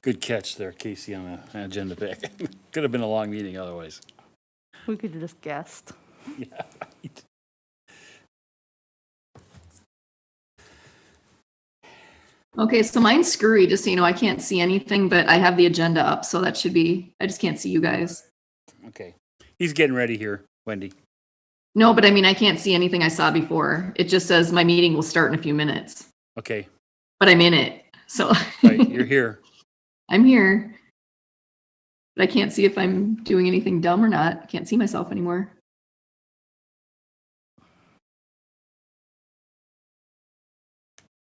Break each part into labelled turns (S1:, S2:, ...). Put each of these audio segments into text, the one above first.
S1: Good catch there, Casey, on the agenda pick. Could have been a long meeting otherwise.
S2: We could have just guessed.
S1: Yeah, right.
S3: Okay, so mine's screwy, just so you know, I can't see anything, but I have the agenda up, so that should be, I just can't see you guys.
S1: Okay. He's getting ready here, Wendy.
S3: No, but I mean, I can't see anything I saw before. It just says my meeting will start in a few minutes,
S1: Okay.
S3: but I'm in it, so.
S1: Right, you're here.
S3: I'm here. But I can't see if I'm doing anything dumb or not. I can't see myself anymore.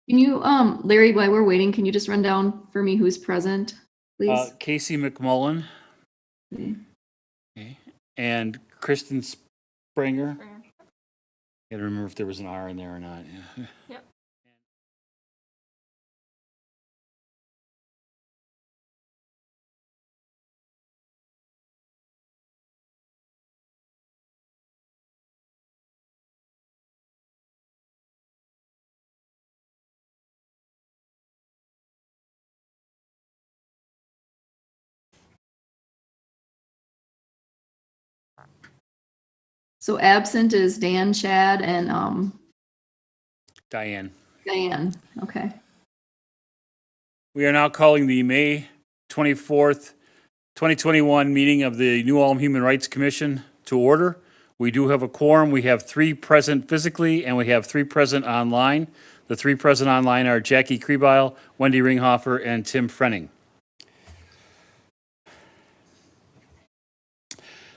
S3: Can you, Larry, while we're waiting, can you just run down for me who's present, please?
S1: Casey McMullen.
S3: Okay.
S1: Okay. And Kristen Springer. Gotta remember if there was an R in there or not. Yeah.
S4: Yep.
S3: So absent is Dan, Chad, and
S1: Diane.
S3: Diane. Okay.
S1: We are now calling the May 24th, 2021 meeting of the New Ulm Human Rights Commission to order. We do have a quorum. We have 3 present physically, and we have 3 present online. The 3 present online are Jackie Kriebile, Wendy Ringhofer, and Tim Frenning.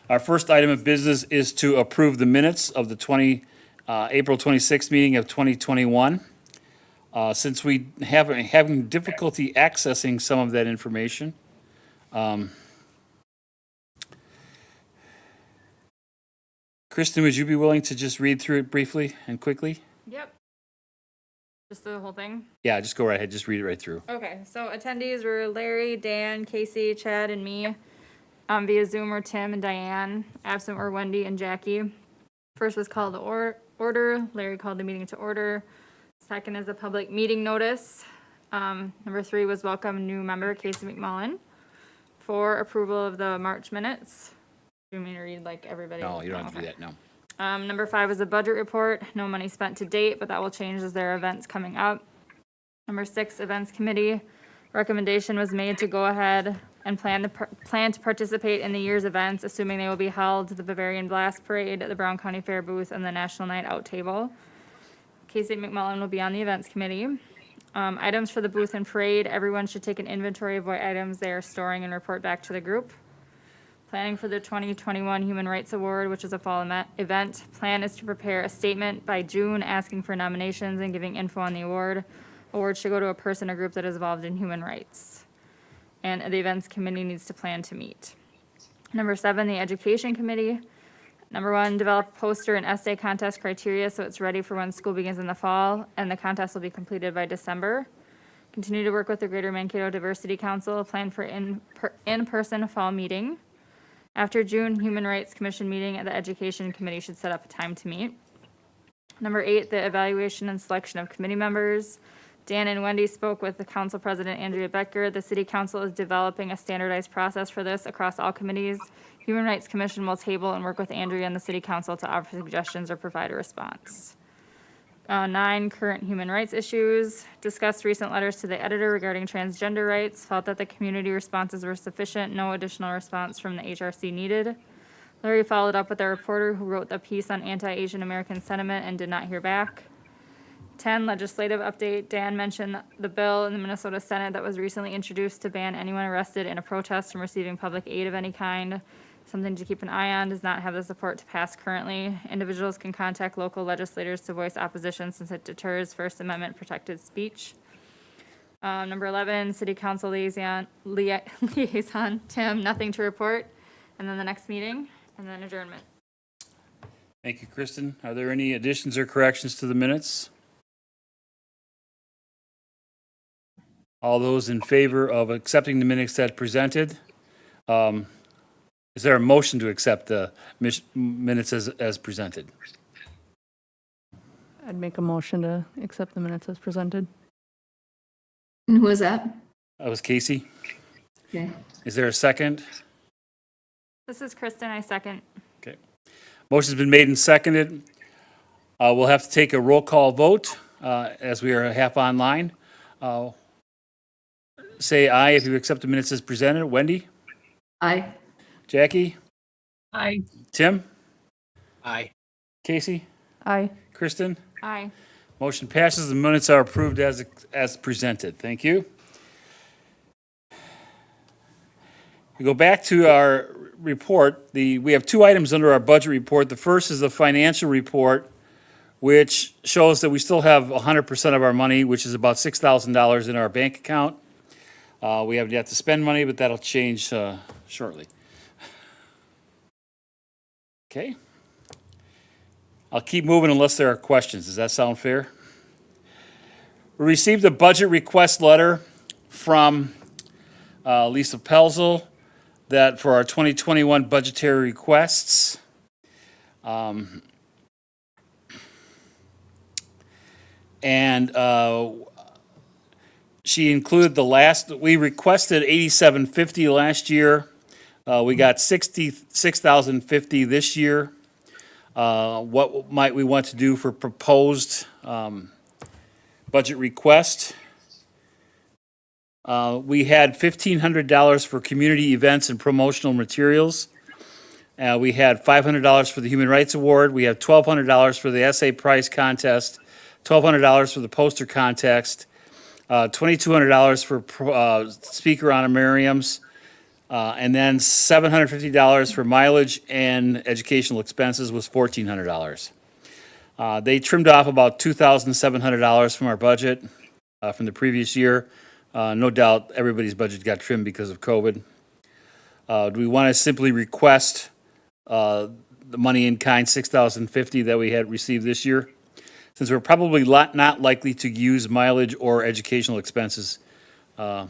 S1: Our first item of business is to approve the minutes of the April 26th meeting of 2021. Since we having difficulty accessing some of that information, Kristen, would you be willing to just read through it briefly and quickly?
S4: Yep. Just the whole thing?
S1: Yeah, just go right ahead. Just read it right through.
S4: Okay, so attendees were Larry, Dan, Casey, Chad, and me. Via Zoom were Tim and Diane. Absent were Wendy and Jackie. First was called to order. Larry called the meeting to order. Second is a public meeting notice. Number 3 was welcome new member Casey McMullen. 4, approval of the March minutes. Do you want me to read like everybody?
S1: No, you don't have to do
S4: Okay.
S1: that, no.
S4: Number 5 is a budget report. No money spent to date, but that will change as there are events coming up. Number 6, events committee. Recommendation was made to go ahead and plan to participate in the year's events, assuming they will be held, the Bavarian Blast Parade, the Brown County Fair booth, and the National Night Out table. Casey McMullen will be on the events committee. Items for the booth and parade. Everyone should take an inventory of what items they are storing and report back to the group. Planning for the 2021 Human Rights Award, which is a fall event. Plan is to prepare a statement by June asking for nominations and giving info on the award. Award should go to a person or group that is involved in human rights. And the events committee needs to plan to meet. Number 7, the education committee. Number 1, develop a poster and essay contest criteria so it's ready for when school begins in the fall, and the contest will be completed by December. Continue to work with the Greater Mankato Diversity Council, plan for in-person fall meeting. After June Human Rights Commission meeting, the education committee should set up a time to meet. Number 8, the evaluation and selection of committee members. Dan and Wendy spoke with the council president, Andrea Becker. The city council is developing a standardized process for this across all committees. Human Rights Commission will table and work with Andrea and the city council to offer suggestions or provide a response. 9, current human rights issues. Discussed recent letters to the editor regarding transgender rights. Felt that the community responses were sufficient. No additional response from the HRC needed. Larry followed up with a reporter who wrote the piece on anti-Asian American sentiment and did not hear back. 10, legislative update. Dan mentioned the bill in the Minnesota Senate that was recently introduced to ban anyone arrested in a protest from receiving public aid of any kind. Something to keep an eye on. Does not have the support to pass currently. Individuals can contact local legislators to voice opposition since it deters First Amendment protected speech. Number 11, City Council liaison, Tim, nothing to report. And then the next meeting, and then adjournment.
S1: Thank you, Kristen. Are there any additions or corrections to the minutes? All those in favor of accepting the minutes as presented? Is there a motion to accept the minutes as presented?
S2: I'd make a motion to accept the minutes as presented.
S3: And who is that?
S1: That was Casey.
S3: Okay.
S1: Is there a second?
S4: This is Kristen, I second.
S1: Okay. Motion's been made and seconded. We'll have to take a roll call vote as we are half online. Say aye if you accept the minutes as presented. Wendy?
S3: Aye.
S1: Jackie?
S5: Aye.
S1: Tim?
S6: Aye.
S1: Casey?
S2: Aye.
S1: Kristen?
S4: Aye.
S1: Motion passes. The minutes are approved as presented. Thank you. We go back to our report. We have two items under our budget report. The first is the financial report, which shows that we still have 100% of our money, which is about $6,000 in our bank account. We haven't yet to spend money, but that'll change shortly. Okay. I'll keep moving unless there are questions. Does that sound fair? We received a budget request letter from Lisa Pelzel that for our 2021 budgetary requests. She included we requested $87.50 last year. We got $66,050 this year. What might we want to do for proposed budget request? We had $1,500 for community events and promotional materials. We had $500 for the Human Rights Award. We have $1,200 for the essay prize contest, $1,200 for the poster contest, $2,200 for speaker honorariums, and then $750 for mileage and educational expenses was $1,400. They trimmed off about $2,700 from our budget from the previous year. No doubt everybody's budget got trimmed because of COVID. Do we want to simply request the money in kind, $6,050 that we had received this year? Since we're probably not likely to use mileage or educational expenses very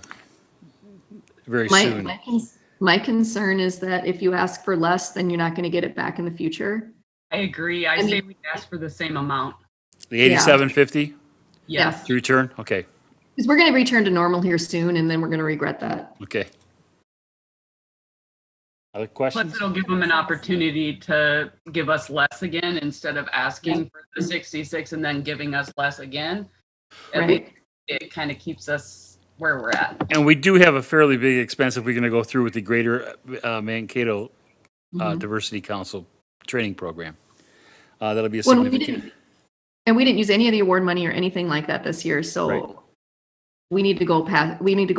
S1: soon.
S3: My concern is that if you ask for less, then you're not going to get it back in the future.
S5: I agree. I say we ask for the same amount.
S1: The $87.50
S5: Yes.
S1: to return? Okay,
S3: Because we're going to return to normal here soon, and then we're going to regret that.
S1: okay. Other
S5: Plus,
S1: questions?
S5: it'll give them an opportunity to give us less again instead of asking for the 66 and then giving us less again. At least
S3: Right.
S5: it kind of keeps us where we're at.
S1: And we do have a fairly big expense if we're going to go through with the Greater Mankato
S3: Mhm.
S1: Diversity Council training program. That'll be a
S3: When we
S1: significant.
S3: we didn't use any of the award money or anything like that this year, so
S1: Right.
S3: we need to go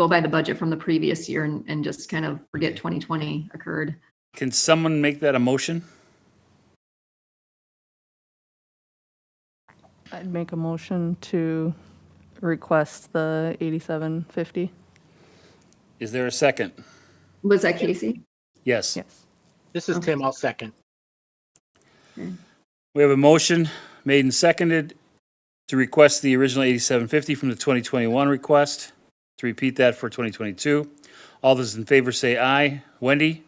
S3: by the budget from the previous year and just kind of forget 2020 occurred.
S1: Can someone make that a motion?
S2: I'd make a motion to request the $87.50.
S1: Is there a second?
S3: Was that Casey?
S1: Yes.
S2: Yes.
S6: This is Tim. I'll second.
S1: We have a motion made and seconded to request the original $87.50 from the 2021 request, to repeat that for 2022. All those in favor say aye. Wendy?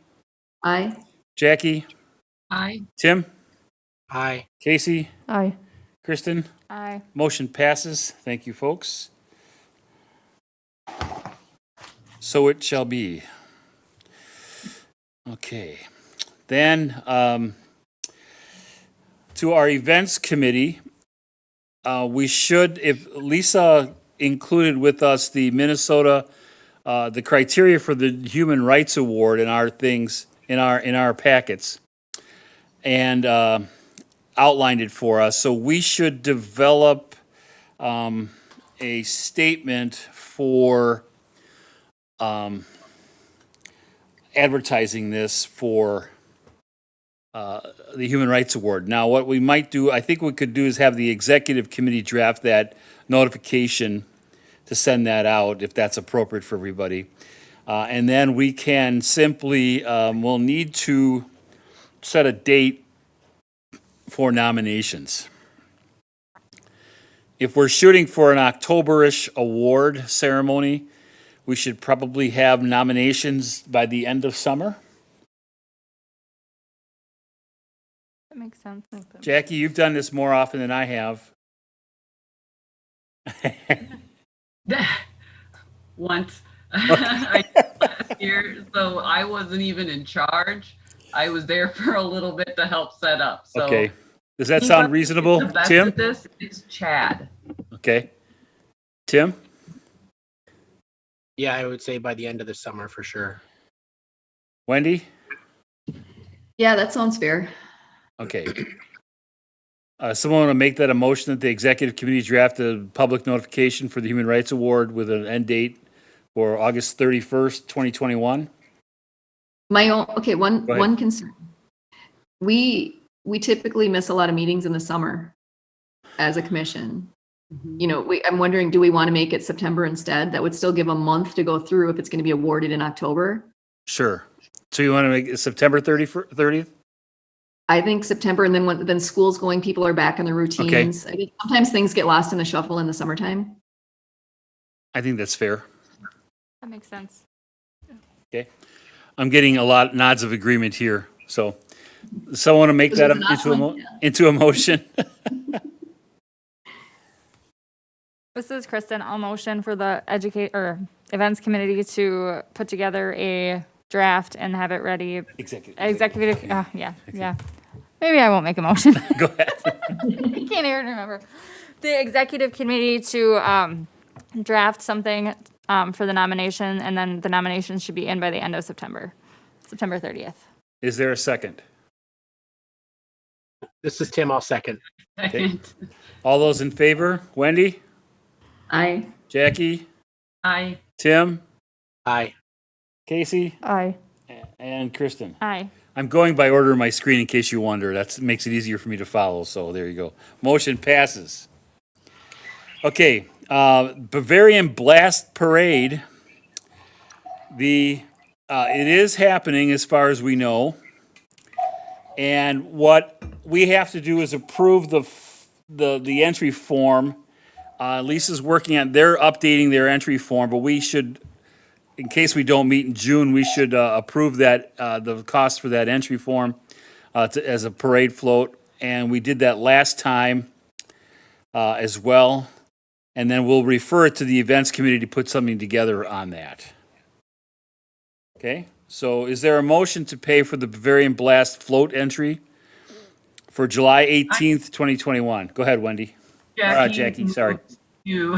S3: Aye.
S1: Jackie?
S5: Aye.
S1: Tim?
S6: Aye.
S1: Casey?
S2: Aye.
S1: Kristen?
S4: Aye.
S1: Motion passes. Thank you, folks. So it shall be. Okay. Then, to our events committee, we should, if Lisa included with us the Minnesota, the criteria for the Human Rights Award in our things, in our packets, and outlined it for us. So we should develop a statement for advertising this for the Human Rights Award. Now, what we might do, I think we could do is have the executive committee draft that notification to send that out if that's appropriate for everybody. And then we can simply, we'll need to set a date for nominations. If we're shooting for an October-ish award ceremony, we should probably have nominations by the end of summer.
S4: That makes sense.
S1: Jackie, you've done this more often than I have.
S5: Once. I here, so I wasn't even in charge. I was there for a little bit to help set up, so.
S1: Okay. Does that sound reasonable,
S5: The best
S1: Tim?
S5: at this is Chad.
S1: Okay. Tim?
S6: Yeah, I would say by the end of the summer for sure.
S1: Wendy?
S3: Yeah, that sounds fair.
S1: Okay. Someone want to make that a motion that the executive committee draft a public notification for the Human Rights Award with an end date for August 31st, 2021?
S3: My own, okay,
S1: Go ahead.
S3: one concern. We typically miss a lot of meetings in the summer as a commission. You know, I'm wondering, do we want to make it September instead? That would still give a month to go through if it's going to be awarded in October.
S1: Sure. So you want to make it September 30th?
S3: I think September, and then school's going, people are back in their routines. I think sometimes things get lost in the shuffle in the summertime.
S1: I think that's fair.
S4: That makes sense.
S1: Okay. I'm getting a lot nods of agreement here. So someone want to make that into a motion?
S4: This is Kristen. I'll motion for the events committee to put together a draft and have it ready. Executive, yeah. Maybe I won't make a motion.
S1: Go ahead.
S4: I can't even remember. The executive committee to draft something for the nomination, and then the nominations should be in by the end of September 30th.
S1: Is there a second?
S6: This is Tim, I'll second.
S1: Okay. All those in favor? Wendy?
S3: Aye.
S1: Jackie?
S5: Aye.
S1: Tim?
S6: Aye.
S1: Casey?
S2: Aye.
S1: And Kristen?
S4: Aye.
S1: I'm going by order of my screen in case you wonder. That makes it easier for me to follow, so there you go. Motion passes. Okay, Bavarian Blast Parade. It is happening as far as we know. And what we have to do is approve the entry form. Lisa's working on, they're updating their entry form, but we should, in case we don't meet in June, we should approve that, the cost for that entry form as a parade float. And we did that last time as well. And then we'll refer it to the events committee to put something together on that. Okay, so is there a motion to pay for the Bavarian Blast float entry for July 18th, 2021? Go ahead, Wendy. Jackie, sorry.
S5: To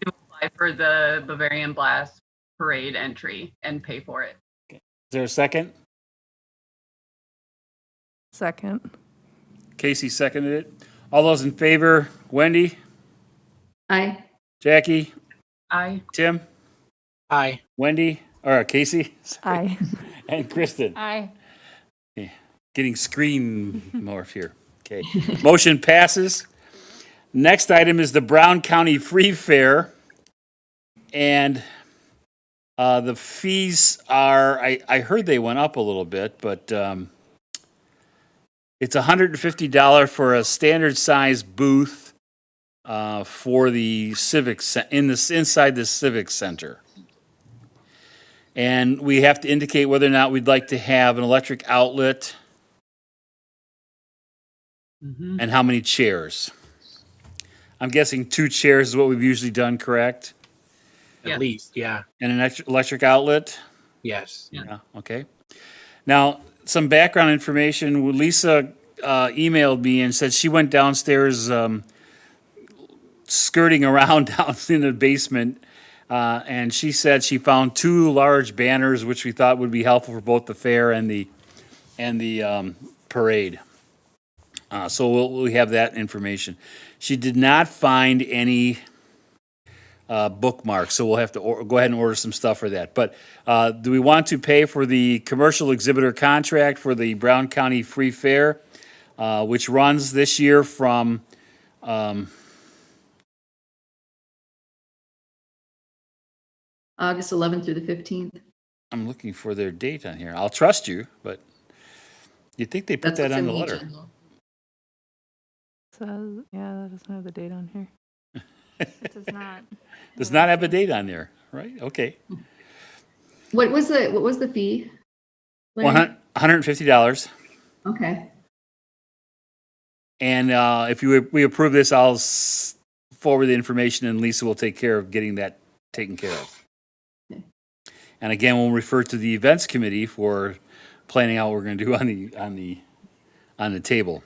S5: apply for the Bavarian Blast parade entry and pay for it.
S1: Is there a second?
S2: Second.
S1: Casey seconded it. All those in favor, Wendy,
S3: Aye.
S1: Jackie,
S5: Aye.
S1: Tim,
S6: Aye.
S1: Wendy, or Casey,
S2: Aye.
S1: and Kristen.
S4: Aye.
S1: Getting screen morph here. Okay, motion passes. Next item is the Brown County Free Fair. And the fees are, I heard they went up a little bit, but it's $150 for a standard size booth for the inside the Civic Center. And we have to indicate whether or not we'd like to have an electric outlet and how many chairs. I'm guessing 2 chairs is what we've usually done, correct?
S6: At
S5: Yeah.
S6: least, yeah.
S1: And an electric outlet?
S6: Yes.
S1: Yeah, okay. Now, some background information. Lisa emailed me and said she went downstairs skirting around down in the basement, and she said she found 2 large banners, which we thought would be helpful for both the fair and the parade. So we have that information. She did not find any bookmarks, so we'll have to go ahead and order some stuff for that. But do we want to pay for the commercial exhibitor contract for the Brown County Free Fair, which runs this year from
S3: August 11th through the 15th.
S1: I'm looking for their date on here. I'll trust you, but you'd think they put
S3: That's
S1: that
S3: what's
S1: on
S3: in
S1: the
S3: the
S1: letter.
S3: agenda.
S2: Says, yeah, that doesn't have the date on here.
S4: It does not.
S1: Does not have a date on there, right? Okay.
S3: What was the fee? Larry?
S1: $150.
S3: Okay.
S1: And if we approve this, I'll forward the information, and Lisa will take care of getting that taken care of.
S3: Okay.
S1: And again, we'll refer to the events committee for planning out what we're going to do on the table.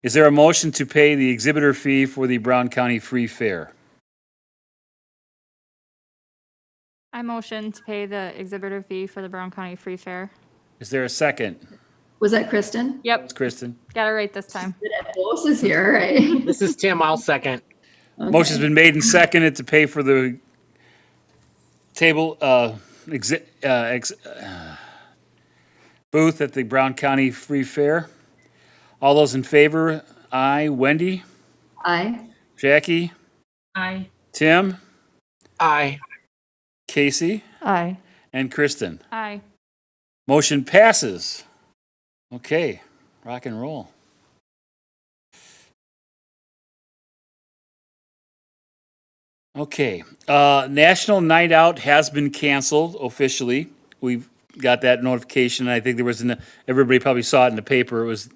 S1: Is there a motion to pay the exhibitor fee for the Brown County Free Fair?
S4: I motion to pay the exhibitor fee for the Brown County Free Fair.
S1: Is there a second?
S3: Was that Kristen?
S4: Yep,
S1: It's Kristen.
S4: got it right this time.
S3: Bose is here, right?
S6: This is Tim. I'll second.
S1: Motion's been made and seconded to pay for the table, booth at the Brown County Free Fair. All those in favor, aye. Wendy?
S3: Aye.
S1: Jackie?
S5: Aye.
S1: Tim?
S6: Aye.
S1: Casey?
S2: Aye.
S1: And Kristen?
S4: Aye.
S1: Motion passes. Okay, rock and roll. Okay, National Night Out has been canceled officially. We've got that notification. I think there was, everybody probably saw it in the paper, it was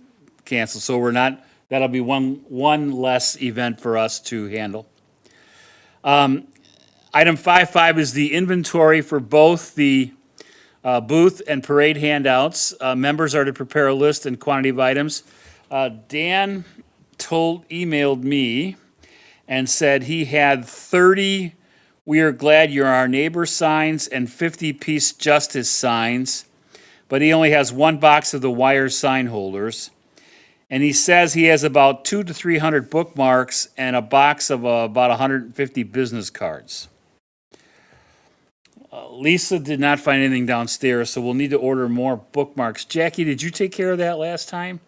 S1: canceled. So we're not, that'll be one less event for us to handle. Item 5.5 is the inventory for both the booth and parade handouts. Members are to prepare a list and quantity of items. Dan emailed me and said he had 30 "We Are Glad You're Our Neighbor" signs and 50 Peace Justice signs, but he only has one box of the wire sign holders. And he says he has about 200 to 300 bookmarks and a box of about 150 business cards. Lisa did not find anything downstairs, so we'll need to order more bookmarks. Jackie, did you take care of that last time?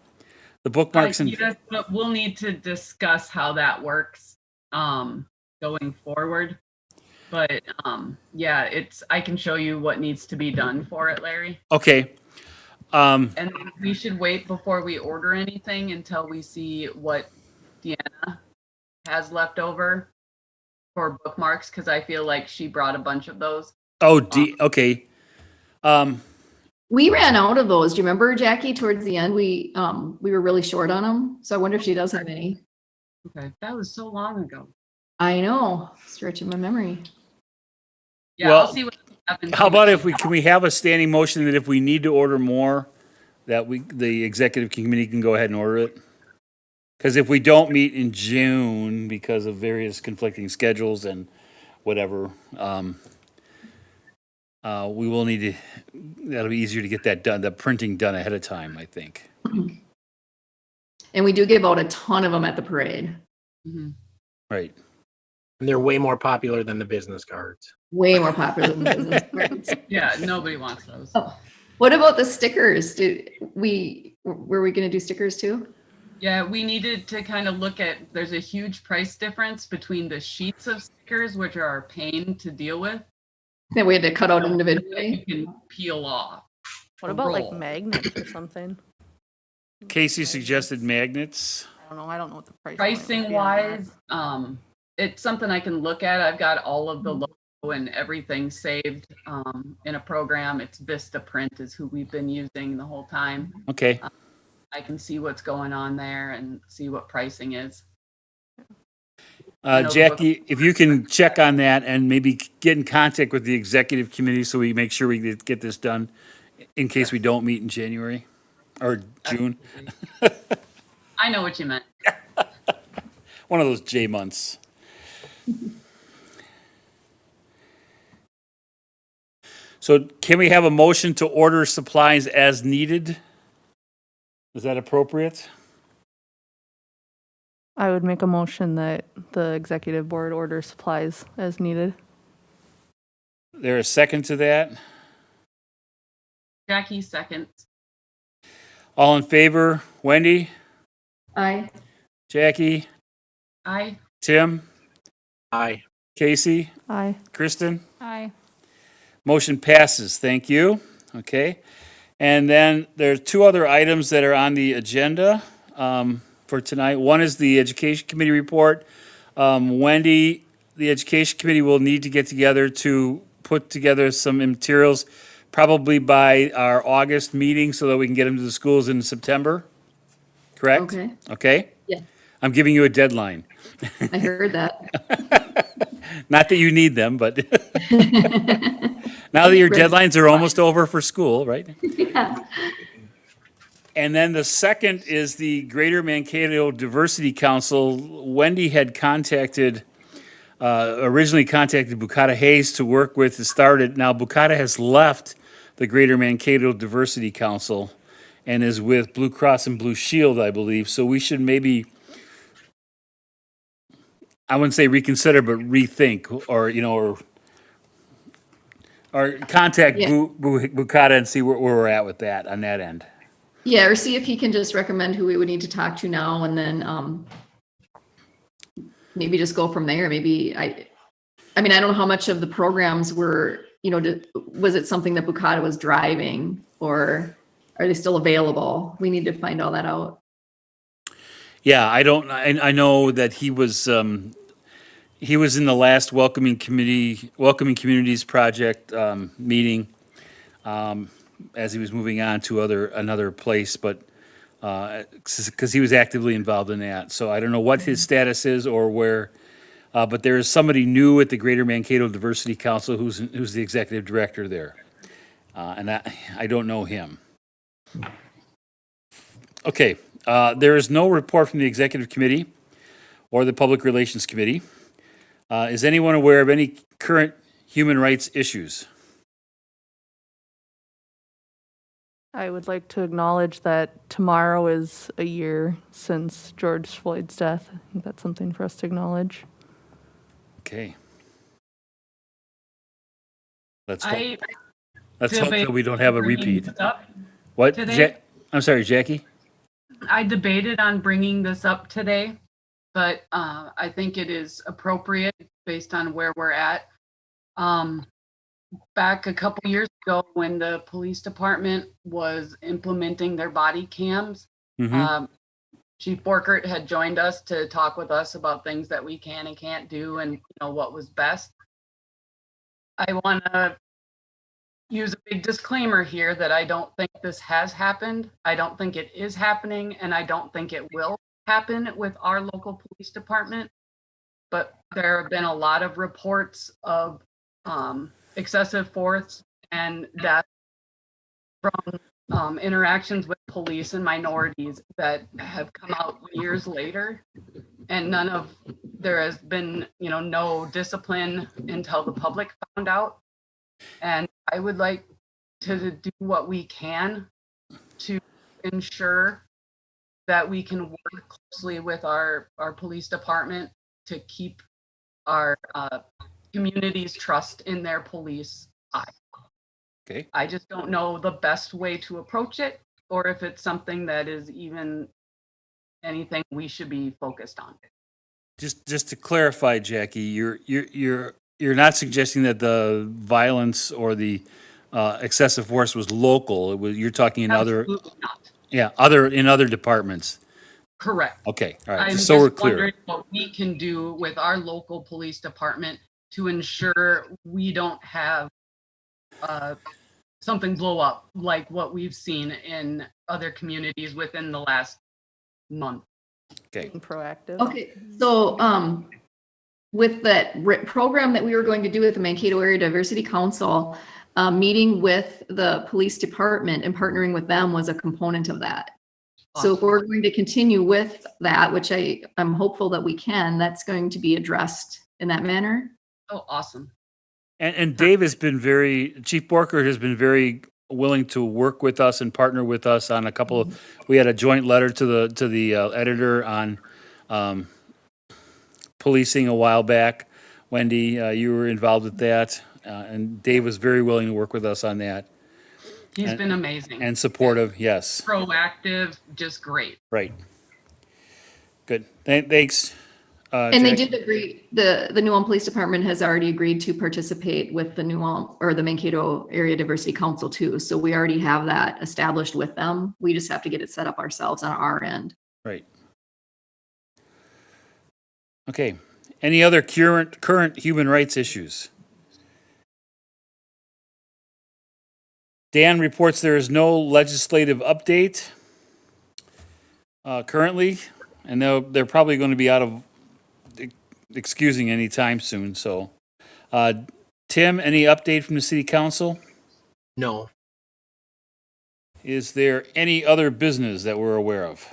S1: The bookmarks and
S5: Yes, but we'll need to discuss how that works going forward. But yeah, I can show you what needs to be done for it, Larry.
S1: okay.
S5: And we should wait before we order anything until we see what Deanna has left over for bookmarks, because I feel like she brought a bunch of those.
S1: Okay.
S3: We ran out of those. Do you remember, Jackie? Towards the end, we were really short on them. So I wonder if she does have any.
S5: Okay, that was so long ago.
S3: I know, stretching my memory.
S5: Yeah,
S1: Well,
S5: I'll see what happens.
S1: How about can we have a standing motion that if we need to order more, that the executive committee can go ahead and order it? Because if we don't meet in June because of various conflicting schedules and whatever, we will need to, that'll be easier to get that done, the printing done ahead of time, I think.
S3: And we do give out a ton of them at the parade.
S5: Mhm.
S1: Right.
S6: And they're way more popular than the business cards.
S3: Way more popular than the business cards.
S5: Yeah, nobody wants those.
S3: Oh, what about the stickers? Were we going to do stickers too?
S5: Yeah, we needed to kind of look at, there's a huge price difference between the sheets of stickers, which are a pain to deal with,
S3: That we had to cut out
S5: that
S3: individually.
S5: you can peel off.
S2: What about like
S5: roll.
S2: magnets or something?
S1: Casey suggested magnets.
S2: I don't know. I don't know what the price.
S5: Pricing wise, it's something I can look at. I've got all of the logo and everything saved in a program. It's Vista Print is who we've been using the whole time.
S1: Okay.
S5: I can see what's going on there and see what pricing is. know the
S1: Jackie, if you can check on that and maybe get in contact with the executive committee so we make sure we get this done in case we don't meet in January or June.
S5: I know what you meant.
S1: One of those J months. So can we have a motion to order supplies as needed? Is that appropriate?
S2: I would make a motion that the executive board order supplies as needed.
S1: There a second to that?
S5: Jackie, second.
S1: All in favor? Wendy?
S3: Aye.
S1: Jackie?
S5: Aye.
S1: Tim?
S6: Aye.
S1: Casey?
S2: Aye.
S1: Kristen?
S4: Aye.
S1: Motion passes. Thank you. Okay. And then there's two other items that are on the agenda for tonight. One is the Education Committee report. Wendy, the Education Committee will need to get together to put together some materials probably by our August meeting so that we can get them to the schools in September. Correct?
S3: Okay.
S1: Okay?
S3: Yeah.
S1: I'm giving you a deadline.
S3: I heard that.
S1: Not that you need them, but now that your deadlines are almost over for school, right?
S3: Yeah.
S1: And then the second is the Greater Mankato Diversity Council. Wendy had originally contacted Bukata Hayes to work with to start it. Now Bukata has left the Greater Mankato Diversity Council and is with Blue Cross and Blue Shield, I believe. So we should maybe, I wouldn't say reconsider, but rethink, or contact
S3: Yeah.
S1: Bukata and see where we're at with that on that end.
S3: Yeah, or see if he can just recommend who we would need to talk to now and then maybe just go from there. Maybe I mean, I don't know how much of the programs were, was it something that Bukata was driving or are they still available? We need to find all that out.
S1: Yeah, I know that he was in the last Welcoming Communities Project meeting as he was moving on to another place, but because he was actively involved in that. So I don't know what his status is or where, but there is somebody new at the Greater Mankato Diversity Council who's the executive director there. And I don't know him. Okay, there is no report from the executive committee or the public relations committee. Is anyone aware of any current human rights issues?
S2: I would like to acknowledge that tomorrow is a year since George Floyd's death. I think that's something for us to acknowledge.
S1: Okay. Let's
S5: I
S1: hope
S5: debate
S1: that we don't have a
S5: bringing
S1: repeat.
S5: this up
S1: What?
S5: today.
S1: I'm sorry, Jackie?
S5: I debated on bringing this up today, but I think it is appropriate based on where we're at. Back a couple years ago when the police department was implementing their body cams, Chief Borkert had joined us to talk with us about things that we can and can't do and what was best. I want to use a big disclaimer here that I don't think this has happened. I don't think it is happening, and I don't think it will happen with our local police department. But there have been a lot of reports of excessive force and death from interactions with police and minorities that have come out years later, and there has been no discipline until the public found out. And I would like to do what we can to ensure that we can work closely with our police department to keep our community's trust in their police high.
S1: Okay.
S5: I just don't know the best way to approach it, or if it's something that is even anything we should be focused on.
S1: Just to clarify, Jackie, you're not suggesting that the violence or the excessive force was local. You're talking in
S5: Absolutely not.
S1: in other departments.
S5: Correct.
S1: Okay, all right.
S5: I'm
S1: So we're
S5: just
S1: clear.
S5: wondering what we can do with our local police department to ensure we don't have something blow up like what we've seen in other communities within the last month.
S1: Okay.
S2: Being proactive.
S3: Okay, so with that program that we were going to do with the Mankato Area Diversity Council, meeting with the police department and partnering with them was a component of that. So if we're going to continue with that, which I'm hopeful that we can, that's going to be addressed in that manner.
S5: Oh, awesome.
S1: And Dave Chief Borkert has been very willing to work with us and partner with us on a couple of, we had a joint letter to the editor on policing a while back. Wendy, you were involved with that, and Dave was very willing to work with us on that.
S5: He's been amazing.
S1: And supportive, yes.
S5: Proactive, just great.
S1: Right. Good. Thanks.
S3: And they
S1: Jackie.
S3: did agree, the New Ulm Police Department has already agreed to participate with the New Ulm or the Mankato Area Diversity Council too. So we already have that established with them. We just have to get it set up ourselves on our end.
S1: Right. Okay. Any other current human rights issues? Dan reports there is no legislative update currently, and they're probably going to be out of excusing anytime soon, so. Tim, any update from the city council?
S6: No.
S1: Is there any other business that we're aware of?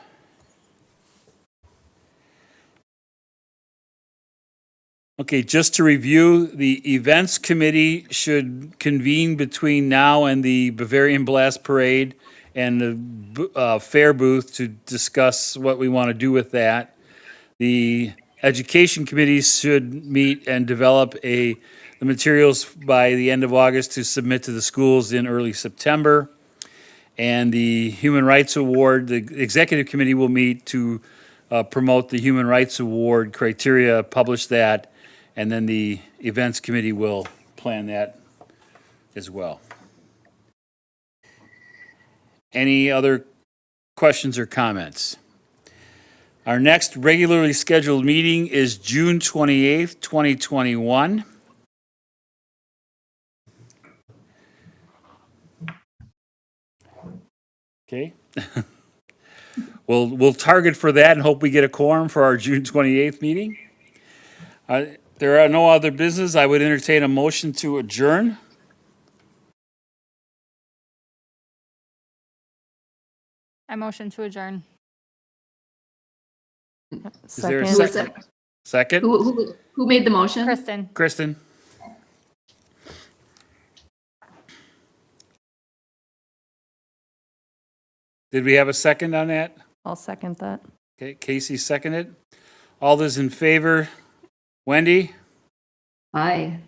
S1: Okay, just to review, the events committee should convene between now and the Bavarian Blast Parade and the fair booth to discuss what we want to do with that. The education committee should meet and develop the materials by the end of August to submit to the schools in early September. And the Human Rights Award, the executive committee will meet to promote the Human Rights Award criteria, publish that, and then the events committee will plan that as well. Any other questions or comments? Our next regularly scheduled meeting is June 28th, 2021. Okay. We'll target for that and hope we get a quorum for our June 28th meeting. There are no other business. I would entertain a motion to adjourn.
S4: I motion to adjourn.
S1: Is there a
S3: Who was
S1: second?
S3: it?
S1: Second?
S3: Who made the motion?
S4: Kristen.
S1: Kristen? Did we have a second on that?
S2: I'll second that.
S1: Okay, Casey seconded. All those in favor? Wendy?
S3: Aye.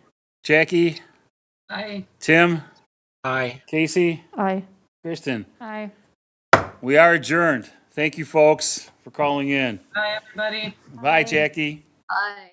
S1: Jackie?
S5: Bye.
S1: Tim?
S6: Aye.
S1: Casey?
S2: Aye.
S1: Kristen?
S4: Aye.
S1: We are adjourned. Thank you, folks, for calling in.
S5: Bye, everybody.
S1: Bye, Jackie.
S3: Aye.